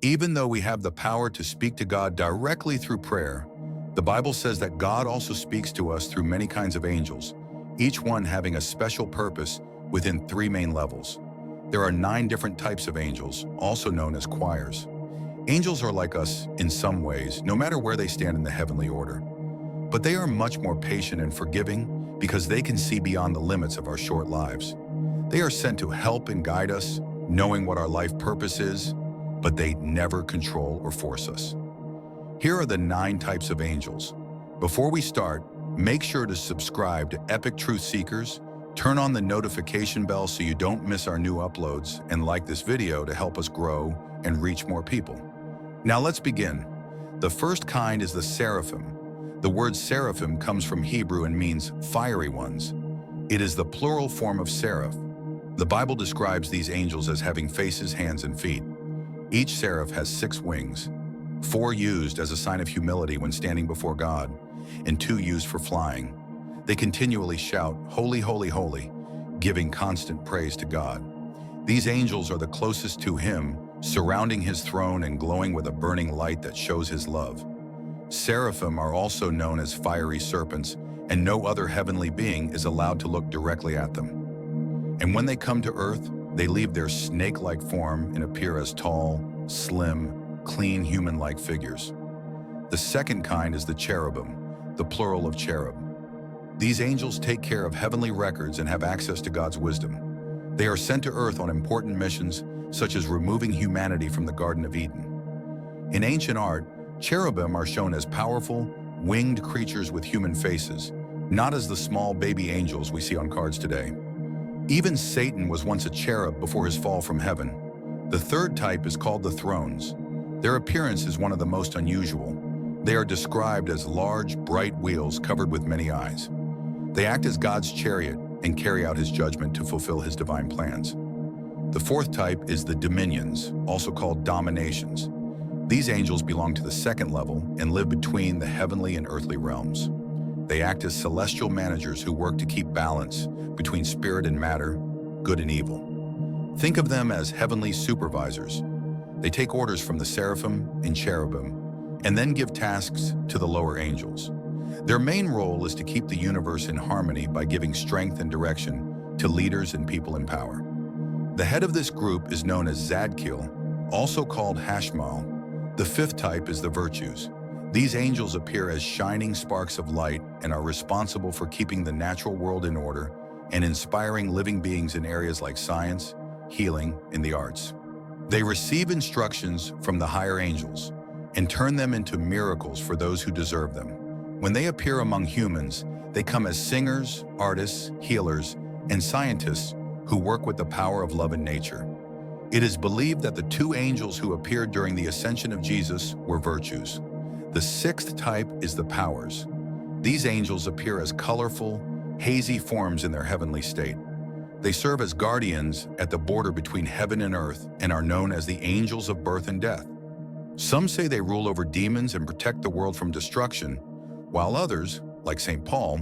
Even though we have the power to speak to God directly through prayer, the Bible says that God also speaks to us through many kinds of angels, each one having a special purpose within 3 main levels. There are 9 different types of angels, also known as choirs. Angels are like us in some ways, no matter where they stand in the heavenly order. But they are much more patient and forgiving because they can see beyond the limits of our short lives. They are sent to help and guide us, knowing what our life purpose is, but they never control or force us. Here are the 9 types of angels. Before we start, make sure to subscribe to Epic Truth Seekers, turn on the notification bell so you don't miss our new uploads, and like this video to help us grow and reach more people. Now let's begin. The first kind is the Seraphim. The word Seraphim comes from Hebrew and means fiery ones. It is the plural form of seraph. The Bible describes these angels as having faces, hands, and feet. Each seraph has 6 wings, 4 used as a sign of humility when standing before God, and 2 used for flying. They continually shout, "Holy, holy, holy," giving constant praise to God. These angels are the closest to Him, surrounding His throne and glowing with a burning light that shows His love. Seraphim are also known as fiery serpents, and no other heavenly being is allowed to look directly at them. And when they come to earth, they leave their snake-like form and appear as tall, slim, clean human-like figures. The second kind is the Cherubim, the plural of cherub. These angels take care of heavenly records and have access to God's wisdom. They are sent to earth on important missions, such as removing humanity from the Garden of Eden. In ancient art, cherubim are shown as powerful, winged creatures with human faces, not as the small baby angels we see on cards today. Even Satan was once a cherub before his fall from heaven. The third type is called the thrones. Their appearance is one of the most unusual. They are described as large, bright wheels covered with many eyes. They act as God's chariot and carry out His judgment to fulfill His divine plans. The fourth type is the Dominions, also called Dominations. These angels belong to the second level and live between the heavenly and earthly realms. They act as celestial managers who work to keep balance between spirit and matter, good and evil. Think of them as heavenly supervisors. They take orders from the Seraphim and Cherubim and then give tasks to the lower angels. Their main role is to keep the universe in harmony by giving strength and direction to leaders and people in power. The head of this group is known as Zadkiel, also called Hashmal. The fifth type is the virtues. These angels appear as shining sparks of light and are responsible for keeping the natural world in order and inspiring living beings in areas like science, healing, and the arts. They receive instructions from the higher angels and turn them into miracles for those who deserve them. When they appear among humans, they come as singers, artists, healers, and scientists who work with the power of love and nature. It is believed that the 2 angels who appeared during the ascension of Jesus were virtues. The sixth type is the powers. These angels appear as colorful, hazy forms in their heavenly state. They serve as guardians at the border between heaven and earth and are known as the angels of birth and death. Some say they rule over demons and protect the world from destruction, while others, like St. Paul,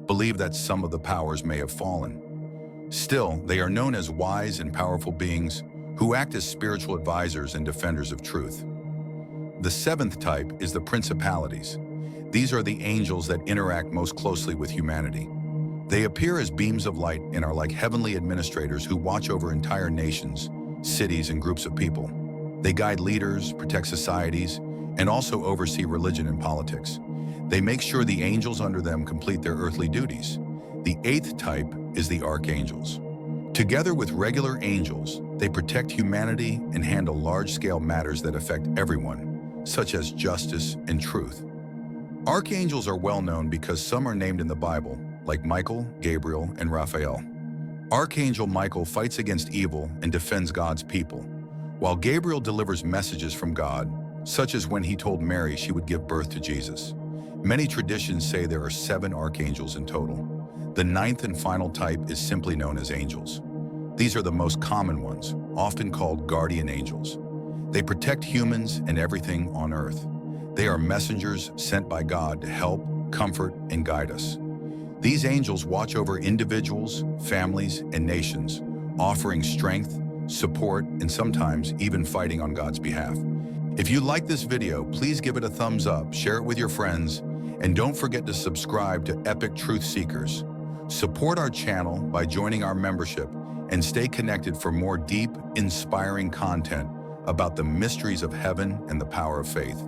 believe that some of the powers may have fallen. Still, they are known as wise and powerful beings who act as spiritual advisors and defenders of truth. The seventh type is the Principalities. These are the angels that interact most closely with humanity. They appear as beams of light and are like heavenly administrators who watch over entire nations, cities, and groups of people. They guide leaders, protect societies, and also oversee religion and politics. They make sure the angels under them complete their earthly duties. The eighth type is the Archangels. Together with regular angels, they protect humanity and handle large-scale matters that affect everyone, such as justice and truth. Archangels are well known because some are named in the Bible, like Michael, Gabriel, and Raphael. Archangel Michael fights against evil and defends God's people, while Gabriel delivers messages from God, such as when he told Mary she would give birth to Jesus. Many traditions say there are 7 archangels in total. The ninth and final type is simply known as angels. These are the most common ones, often called guardian angels. They protect humans and everything on earth. They are messengers sent by God to help, comfort, and guide us. These angels watch over individuals, families, and nations, offering strength, support, and sometimes even fighting on God's behalf. If you like this video, please give it a thumbs up, share it with your friends, and don't forget to subscribe to Epic Truth Seekers. Support our channel by joining our membership and stay connected for more deep, inspiring content about the mysteries of heaven and the power of faith.